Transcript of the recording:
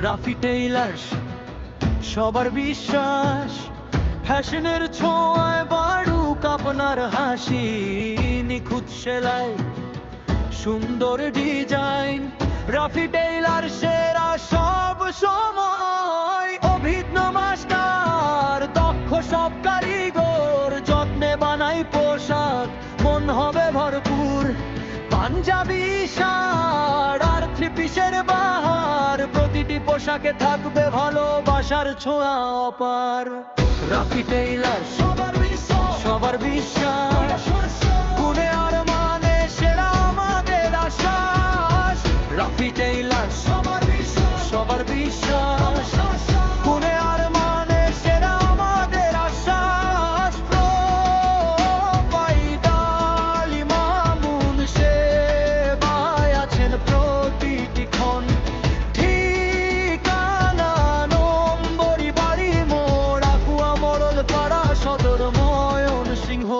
Rafi Taylor সবার বিশ্বাস, ফ্যাশনের ছোঁয়ায় বাড়ুক আপনার হাসি। নিখুঁত সেলাই, সুন্দর ডিজাইন, রাফি টেইলার সেরা সব সময়। অভিজ্ঞ মাস্টার, দক্ষ সব কারিগর, যত্নে বানাই পোশাক, মন হবে ভরপুর। পাঞ্জাবি শাড় আর থ্রি পিসের বাহার, প্রতিটি পোশাকে থাকবে ভালোবাসার ছোঁয়া অপার। রাফি টেইলার সবার বিশ্বাস, গুণে আর মানে সেরা আমাদের আশ্বাস। রাফি টেইলার সবার বিশ্বাস, গুণে আর মানে সেরা আমাদের আশ্বাস। প্রোপাইটার ইমামুল সেবায় আছেন প্রতিটি ক্ষণ। ঠিকানা নম্বরি বাড়ি মোড়, আকুয়া মোড়ল পাড়া, সদর ময়মনসিংহ।